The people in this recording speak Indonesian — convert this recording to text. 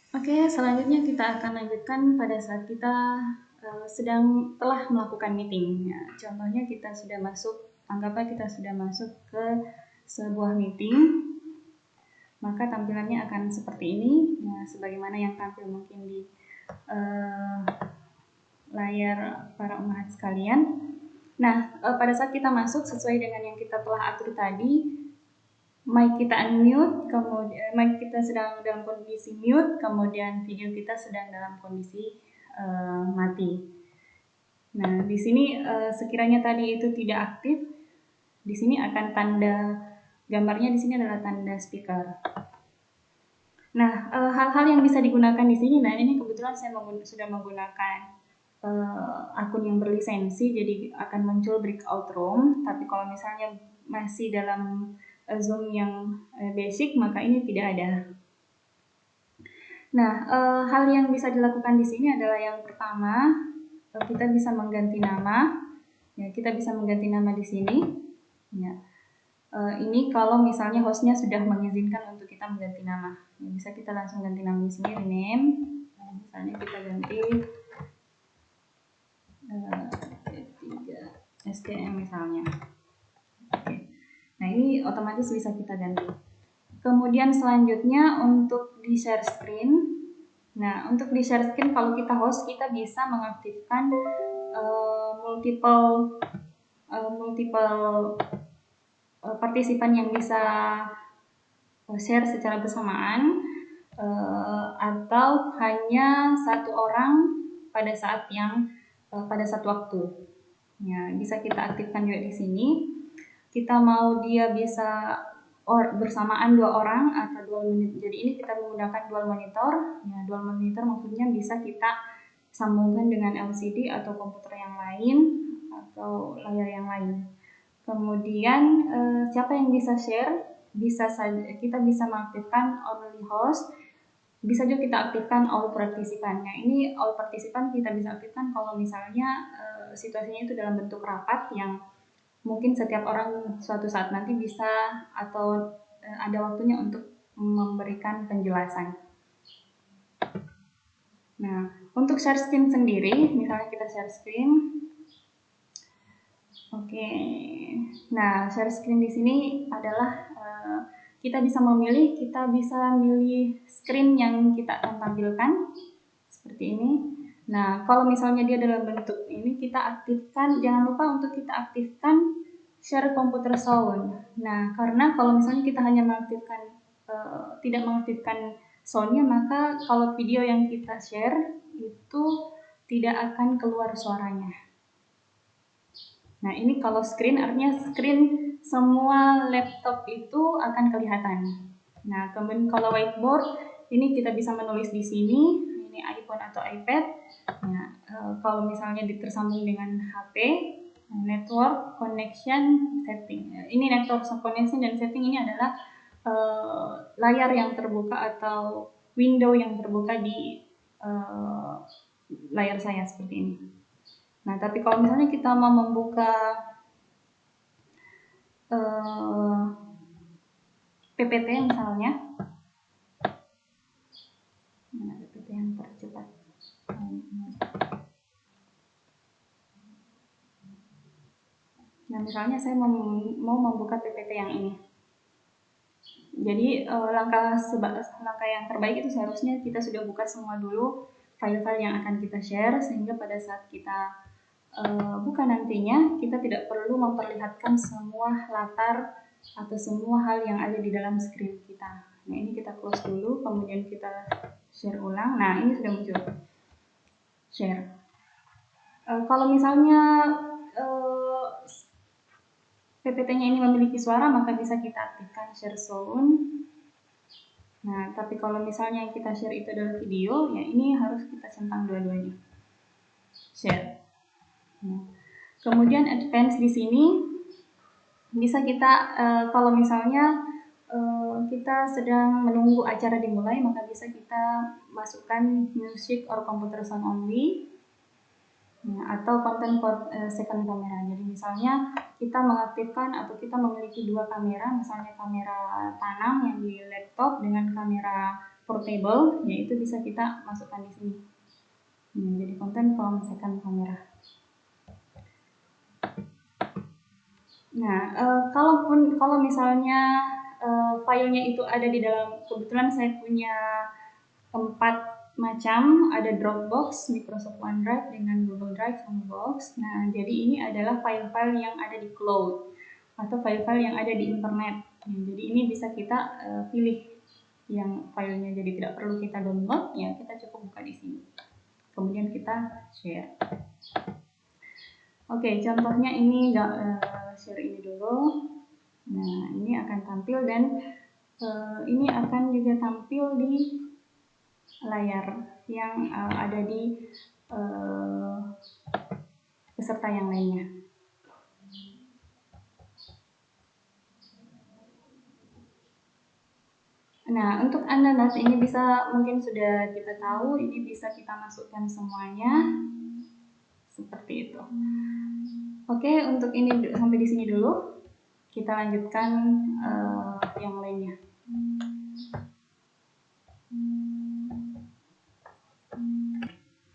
Oke, selanjutnya kita akan lanjutkan pada saat kita telah melakukan meeting. Ya, contohnya kita sudah masuk, anggaplah kita sudah masuk ke sebuah meeting, maka tampilannya akan seperti ini. Nah, sebagaimana yang tampil mungkin di uh, layar para umat sekalian. Nah, pada saat kita masuk sesuai dengan yang kita telah atur tadi, mic kita unmute, kemudian mic kita sedang dalam kondisi mute, kemudian video kita sedang dalam kondisi mati. Nah, di sini sekiranya tadi itu tidak aktif, di sini akan tanda gambarnya di sini adalah tanda speaker. Nah, hal-hal yang bisa digunakan di sini, nah ini kebetulan saya sudah menggunakan akun yang berlisensi, jadi akan muncul breakout room. Tapi kalau misalnya masih dalam Zoom yang basic, maka ini tidak ada. Nah, hal yang bisa dilakukan di sini adalah yang pertama, kita bisa mengganti nama. Ya, kita bisa mengganti nama di sini. Ya. Ini kalau misalnya hostnya sudah mengizinkan untuk kita mengganti nama. Ya, bisa kita langsung ganti nama di sini, rename. Nah, misalnya kita ganti STM misalnya. Oke. Nah, ini otomatis bisa kita ganti. Kemudian selanjutnya untuk di share screen. Nah, untuk di share screen kalau kita host, kita bisa mengaktifkan multiple partisipan yang bisa share secara bersamaan atau hanya satu orang pada satu waktu. Ya, bisa kita aktifkan juga di sini. Kita mau dia bisa bersamaan 2 orang atau dual monitor. Jadi ini kita menggunakan dual monitor. Ya, dual monitor maksudnya bisa kita sambungkan dengan LCD atau komputer yang lain atau layar yang lain. Kemudian siapa yang bisa share? Bisa saja kita bisa mengaktifkan only host. Bisa juga kita aktifkan all participant. Nah, ini all participant kita bisa aktifkan kalau misalnya situasinya itu dalam bentuk rapat yang mungkin setiap orang suatu saat nanti bisa atau ada waktunya untuk memberikan penjelasan. Nah, untuk share screen sendiri, misalnya kita share screen. Oke. Nah, share screen di sini adalah kita bisa milih screen yang kita akan tampilkan seperti ini. Nah, kalau misalnya dia dalam bentuk ini, kita aktifkan, jangan lupa untuk kita aktifkan share computer sound. Nah, karena kalau misalnya kita hanya tidak mengaktifkan soundnya, maka kalau video yang kita share itu tidak akan keluar suaranya. Nah, ini kalau screen artinya screen semua laptop itu akan kelihatan. Nah, kemudian kalau whiteboard ini kita bisa menulis di sini, ini iPhone atau iPad. Nah, kalau misalnya tersambung dengan HP, network connection setting. Ini network connection dan setting ini adalah layar yang terbuka atau window yang terbuka di layar saya seperti ini. Nah, tapi kalau misalnya kita mau membuka PPT misalnya, mana PPT yang tercepat? Nah, misalnya saya mau membuka PPT yang ini. Jadi langkah yang terbaik itu seharusnya kita sudah buka semua dulu file-file yang akan kita share, sehingga pada saat kita buka nantinya kita tidak perlu memperlihatkan semua latar atau semua hal yang ada di dalam screen kita. Nah, ini kita close dulu, kemudian kita share ulang. Nah, ini sudah muncul share. Kalau misalnya PPT-nya ini memiliki suara, maka bisa kita aktifkan share sound. Nah, tapi kalau misalnya yang kita share itu adalah video, ya ini harus kita centang dua-duanya. Share. Nah, kemudian advance di sini bisa kita kalau misalnya kita sedang menunggu acara dimulai, maka bisa kita masukkan music or computer sound only. Nah, atau konten second kamera. Jadi misalnya kita mengaktifkan atau kita memiliki 2 kamera, misalnya kamera tanam yang di laptop dengan kamera portable, yaitu bisa kita masukkan di sini. Jadi konten from second camera. Nah, kalau misalnya filenya itu ada di dalam, kebetulan saya punya 4 macam, ada Dropbox, Microsoft OneDrive dengan Google Drive sama Box. Nah, jadi ini adalah file-file yang ada di cloud atau file-file yang ada di internet. Nah, jadi ini bisa kita pilih yang filenya, jadi tidak perlu kita download, ya kita cukup buka di sini. Kemudian kita share. Oke, contohnya ini share ini dulu. Nah, ini akan tampil dan ini akan juga tampil di layar yang ada di peserta yang lainnya. Nah, untuk Undernote ini bisa, mungkin sudah kita tahu, ini bisa kita masukkan semuanya seperti itu. Oke, untuk ini sampai di sini dulu. Kita lanjutkan yang lainnya.